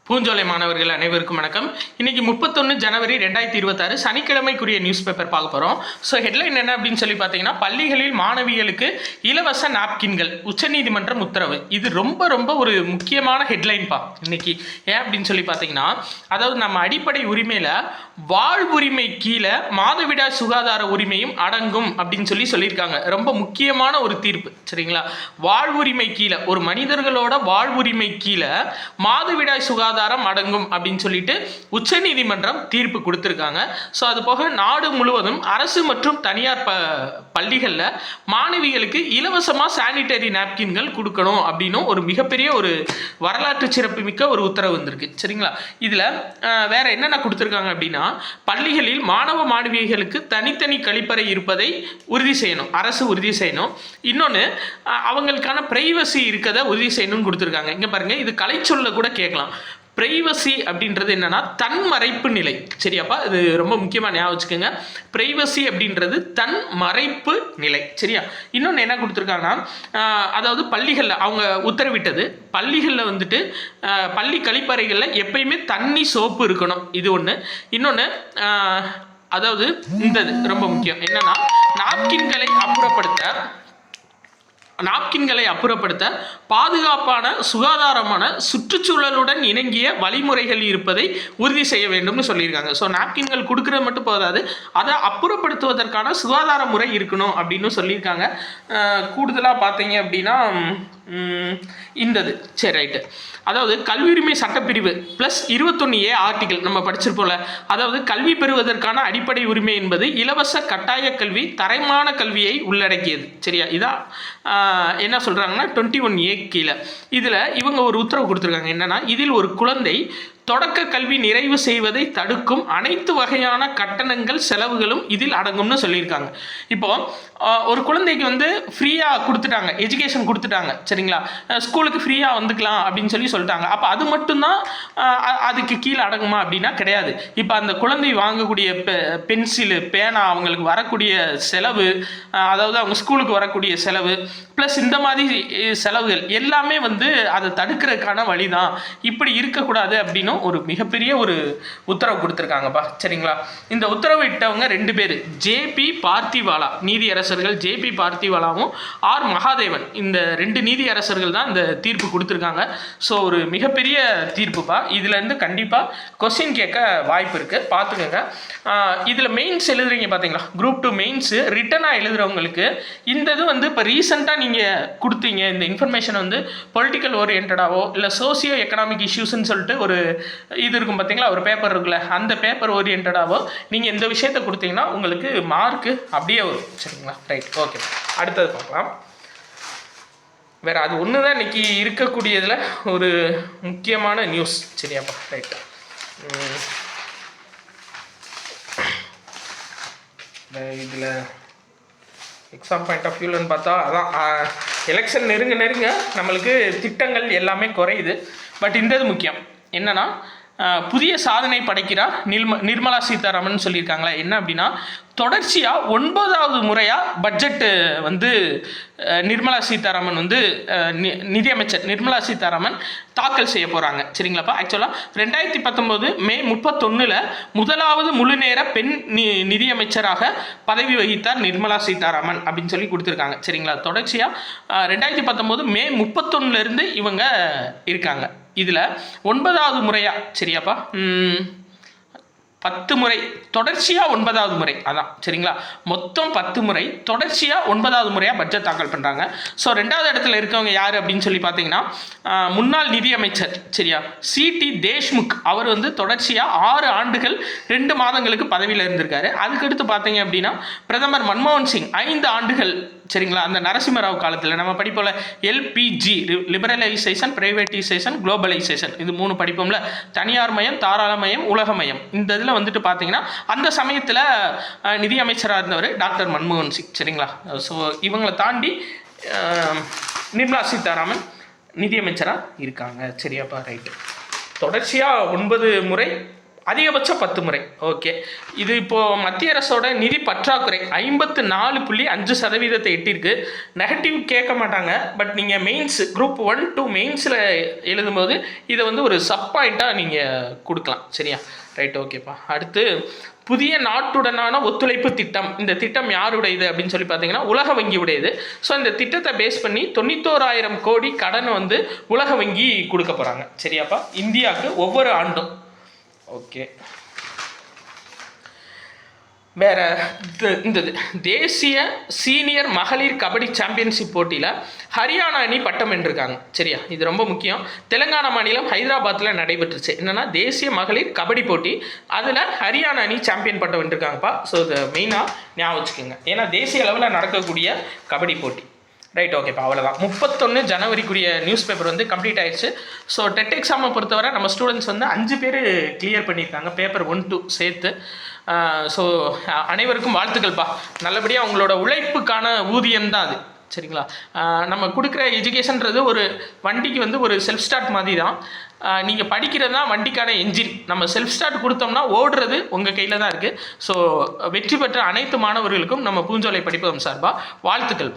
பூஞ்சோலை மாணவர்கள் அனைவருக்கும் வணக்கம். இன்னைக்கு 31 ஜனவரி 2026 சனிக்கிழமைக்குரிய நியூஸ் பேப்பர் பார்க்க போகிறோம். ஸோ ஹெட்லைன் என்ன அப்படின்னு சொல்லி பார்த்தீங்கன்னா, பள்ளிகளில் மாணவிகளுக்கு இலவச நாப்கின்கள் உச்சநீதிமன்றம் உத்தரவு. இது ரொம்ப ரொம்ப ஒரு முக்கியமான ஹெட்லைன்பா இன்னைக்கு. ஏன் அப்படின்னு சொல்லி பார்த்தீங்கன்னா, அதாவது நம்ம அடிப்படை உரிமையில் வாழ்வுரிமை கீழே மாதவிடாய் சுகாதார உரிமையும் அடங்கும் அப்படின்னு சொல்லியிருக்காங்க. ரொம்ப முக்கியமான ஒரு தீர்ப்பு, சரிங்களா? வாழ்வுரிமை கீழே, ஒரு மனிதர்களோட வாழ்வுரிமை கீழே மாதவிடாய் சுகாதாரம் அடங்கும் அப்படின்னு சொல்லிட்டு உச்சநீதிமன்றம் தீர்ப்பு கொடுத்திருக்காங்க. ஸோ அது போக நாடு முழுவதும் அரசு மற்றும் தனியார் பள்ளிகளில் மாணவிகளுக்கு இலவசமாக சானிடரி நாப்கின்கள் கொடுக்கணும் அப்படின்னு ஒரு மிகப்பெரிய ஒரு வரலாற்று சிறப்புமிக்க ஒரு உத்தரவு வந்திருக்கு, சரிங்களா? இதில் வேற என்னென்ன கொடுத்துருக்காங்க அப்படின்னா, பள்ளிகளில் மாணவ மாணவிகளுக்கு தனித்தனி கழிப்பறை இருப்பதை உறுதி செய்யணும், அரசு உறுதி செய்யணும். இன்னொன்று, அவங்களுக்கான பிரைவசி இருக்கதை உறுதி செய்யணும்னு கொடுத்துருக்காங்க. இங்கே பாருங்க, இது கலைச்சொல்ல கூட கேட்கலாம். பிரைவசி அப்படின்றது என்னன்னா தன்மறைப்பு நிலை, சரியாப்பா? இது ரொம்ப முக்கியமாக ஞாபகம் வச்சுக்கோங்க. பிரைவசி அப்படின்றது தன் மறைப்பு நிலை, சரியா? இன்னொன்று என்ன கொடுத்துருக்காங்கன்னா, அதாவது பள்ளிகளில் அவங்க உத்தரவிட்டது, பள்ளிகளில் வந்துட்டு பள்ளி கழிப்பறைகளில் எப்பயுமே தண்ணி சோப்பு இருக்கணும், இது ஒன்று. இன்னொன்று, அதாவது இந்த ரொம்ப முக்கியம் என்னன்னா, நாப்கின்களை அப்புறப்படுத்த பாதுகாப்பான சுகாதாரமான சுற்றுச்சூழலுடன் இணங்கிய வழிமுறைகள் இருப்பதை உறுதி செய்ய வேண்டும்னு சொல்லியிருக்காங்க. ஸோ நாப்கின்கள் கொடுக்குறது மட்டும் போதாது, அதை அப்புறப்படுத்துவதற்கான சுகாதார முறை இருக்கணும் அப்படின்னு சொல்லியிருக்காங்க. கூடுதலாக பார்த்தீங்க அப்படின்னா இந்தது, சரி ரைட்டு, அதாவது கல்வி உரிமை சட்டப்பிரிவு ப்ளஸ் 21A ஆர்டிகிள் நம்ம படிச்சிருப்போம்ல, அதாவது கல்வி பெறுவதற்கான அடிப்படை உரிமை என்பது இலவச கட்டாய கல்வி தரமான கல்வியை உள்ளடக்கியது, சரியா? இதான் என்ன சொல்கிறாங்கன்னா 21A கீழே. இதில் இவங்க ஒரு உத்தரவு கொடுத்துருக்காங்க. என்னென்னா, இதில் ஒரு குழந்தை தொடக்க கல்வி நிறைவு செய்வதை தடுக்கும் அனைத்து வகையான கட்டணங்கள் செலவுகளும் இதில் அடங்கும்னு சொல்லியிருக்காங்க. இப்போது ஒரு குழந்தைக்கு வந்து ஃப்ரீயாக கொடுத்துட்டாங்க, எஜுகேஷன் கொடுத்துட்டாங்க, சரிங்களா? ஸ்கூலுக்கு ஃப்ரீயாக வந்துக்கலாம் அப்படின்னு சொல்லிட்டாங்க. அப்போ அது மட்டும்தான் அதுக்கு கீழே அடங்குமா அப்படின்னா கிடையாது. இப்போ அந்த குழந்தை வாங்கக்கூடிய பென்சிலு, பேனா, அவங்களுக்கு வரக்கூடிய செலவு, அதாவது அவங்க ஸ்கூலுக்கு வரக்கூடிய செலவு ப்ளஸ் இந்த மாதிரி செலவுகள் எல்லாமே வந்து அதை தடுக்கிறதுக்கான வழி தான். இப்படி இருக்கக்கூடாது அப்படின்னு ஒரு மிகப்பெரிய ஒரு உத்தரவு கொடுத்துருக்காங்கப்பா, சரிங்களா? இந்த உத்தரவு இட்டவங்க 2 பேர், ஜேபி பார்த்திவாலா, நீதியரசர்கள் ஜேபி பார்த்திவாலாவும் ஆர் மகாதேவன். இந்த 2 நீதியரசர்கள் தான் இந்த தீர்ப்பு கொடுத்துருக்காங்க. ஸோ ஒரு மிகப்பெரிய தீர்ப்புப்பா. இதுலேருந்து கண்டிப்பாக கொஸ்டின் கேட்க வாய்ப்பு இருக்குது, பார்த்துக்கோங்க. இதில் மெயின்ஸ் எழுதுறீங்க பார்த்தீங்களா, குரூப் 2 மெயின்ஸு ரிட்டனாக எழுதுறவங்களுக்கு இந்த இது வந்து இப்போ ரீசெண்டாக நீங்கள் கொடுத்தீங்க, இந்த இன்ஃபர்மேஷன் வந்து பொலிட்டிக்கல் ஓரியன்டாவோ இல்லை சோசியோ எக்கனாமிக் இஷ்யூஸ்ன்னு சொல்லிட்டு ஒரு இது இருக்கும் பார்த்தீங்களா, ஒரு பேப்பர் இருக்குல்ல, அந்த பேப்பர் ஓரியன்டாவோ நீங்கள் இந்த விஷயத்தை கொடுத்தீங்கன்னா உங்களுக்கு மார்க்கு அப்படியே வரும், சரிங்களா? Right, okay. அடுத்தது பார்க்கலாம். வேறு அது ஒன்று தான் இன்றைக்கி இருக்கக்கூடியதில் ஒரு முக்கியமான நியூஸ், சரியாப்பா? ரைட், இதில் எக்ஸாம் பாயிண்ட் ஆஃப் வியூலன்னு பார்த்தா அதான் எலெக்ஷன் நெருங்க நம்மளுக்கு திட்டங்கள் எல்லாமே குறையுது. பட் இந்த இது முக்கியம் என்னென்னா, புதிய சாதனை படைக்கிறார் நிர்மலா சீதாராமன் சொல்லியிருக்காங்களா. என்ன அப்படின்னா, தொடர்ச்சியாக 9வது முறையாக பட்ஜெட்டு வந்து நிர்மலா சீதாராமன் வந்து நிதியமைச்சர் நிர்மலா சீதாராமன் தாக்கல் செய்ய போகிறாங்க, சரிங்களாப்பா? ஆக்சுவலாக 2019 மே 31 முதலாவது முழு நேர பெண் நிதியமைச்சராக பதவி வகித்தார் நிர்மலா சீதாராமன் அப்படின்னு சொல்லி கொடுத்துருக்காங்க, சரிங்களா? தொடர்ச்சியாக 2019 மே 31 இவங்க இருக்காங்க. இதில் 9வது முறையாக, சரியாப்பா, 10 முறை தொடர்ச்சியாக 9வது முறை, அதான், சரிங்களா? மொத்தம் 10 முறை தொடர்ச்சியாக 9வது முறையாக பட்ஜெட் தாக்கல் பண்ணுறாங்க. ஸோ 2வது இடத்துல இருக்கவங்க யார் அப்படின்னு சொல்லி பார்த்தீங்கன்னா, முன்னாள் நிதியமைச்சர், சரியா, சிடி தேஷ்முக். அவர் வந்து தொடர்ச்சியாக 6 ஆண்டுகள் 2 மாதங்களுக்கு பதவியில் இருந்திருக்காரு. அதுக்கடுத்து பார்த்தீங்க அப்படின்னா, பிரதமர் மன்மோகன் சிங் 5 ஆண்டுகள், சரிங்களா? அந்த நரசிம்மராவ் காலத்தில் நம்ம படிப்போம்ல, LPG, லிபரலைசேஷன், பிரைவேட்டைசேஷன், குளோபலைசேஷன், இது 3 படிப்போம்ல, தனியார் மயம், தாராளமயம், உலகமயம். இந்த இதில் வந்துட்டு பார்த்தீங்கன்னா அந்த சமயத்தில் நிதியமைச்சராக இருந்தவர் டாக்டர் மன்மோகன் சிங், சரிங்களா? ஸோ இவங்களை தாண்டி நிர்மலா சீதாராமன் நிதியமைச்சராக இருக்காங்க, சரியாப்பா? ரைட்டு. தொடர்ச்சியாக 9 முறை அதிகபட்சம் 10 முறை. ஓகே. இது இப்போது மத்திய அரசோட நிதி பற்றாக்குறை 54.5% எட்டிருக்கு. நெகட்டிவ் கேட்க மாட்டாங்க. பட் நீங்கள் மெயின்ஸ் குரூப் 1 2 மெயின்ஸில் எழுதும்போது இதை வந்து ஒரு சப் பாயிண்ட்டாக நீங்கள் கொடுக்கலாம். சரியா? ரைட், ஓகேப்பா. அடுத்து புதிய நாட்டுடனான ஒத்துழைப்பு திட்டம். இந்த திட்டம் யாருடையது அப்படின்னு சொல்லி பார்த்தீங்கன்னா உலக வங்கி உடையது. ஸோ இந்த திட்டத்தை பேஸ் பண்ணி 91,000 கோடி கடன் வந்து உலக வங்கி கொடுக்க போகிறாங்க. சரியாப்பா? இந்தியாவுக்கு ஒவ்வொரு ஆண்டும். ஓகே. வேற இந்த தேசிய சீனியர் மகளிர் கபடி சாம்பியன்ஷிப் போட்டியில் ஹரியானா அணி பட்டம் வென்றிருக்காங்க. சரியா? இது ரொம்ப முக்கியம். தெலுங்கானா மாநிலம் ஹைதராபாத்தில் நடைபெற்றுச்சு. என்னென்னா தேசிய மகளிர் கபடி போட்டி, அதில் ஹரியானா அணி சாம்பியன் பட்டம் வென்றிருக்காங்கப்பா. ஸோ இதை மெயினாக ஞாபகம் வச்சுக்கோங்க. ஏன்னா தேசிய அளவில் நடக்கக்கூடிய கபடி போட்டி. ரைட், ஓகேப்பா. அவ்வளோதான். 31 ஜனவரிக்குரிய நியூஸ் பேப்பர் வந்து கம்ப்ளீட் ஆயிடுச்சு. ஸோ டெட் எக்ஸாமை பொறுத்தவரை நம்ம ஸ்டூடெண்ட்ஸ் வந்து 5 பேர் கிளியர் பண்ணியிருக்காங்க, பேப்பர் 1 2 சேர்த்து. ஸோ அனைவருக்கும் வாழ்த்துக்கள்ப்பா. நல்லபடியாக உங்களோட உழைப்புக்கான ஊதியம் தான் அது. சரிங்களா? நம்ம கொடுக்குற எஜுகேஷன்றது ஒரு வண்டிக்கு வந்து ஒரு செல்ஃப் ஸ்டார்ட் மாதிரி தான். நீங்கள் படிக்கிறது தான் வண்டிக்கான என்ஜின். நம்ம செல்ஃப் ஸ்டார்ட் கொடுத்தோம்னா ஓடுறது உங்கள் கையில் தான் இருக்குது. ஸோ வெற்றி பெற்ற அனைத்து மாணவர்களுக்கும் நம்ம பூஞ்சோலை படிப்பகம் சார்பாக வாழ்த்துக்கள்ப்பா.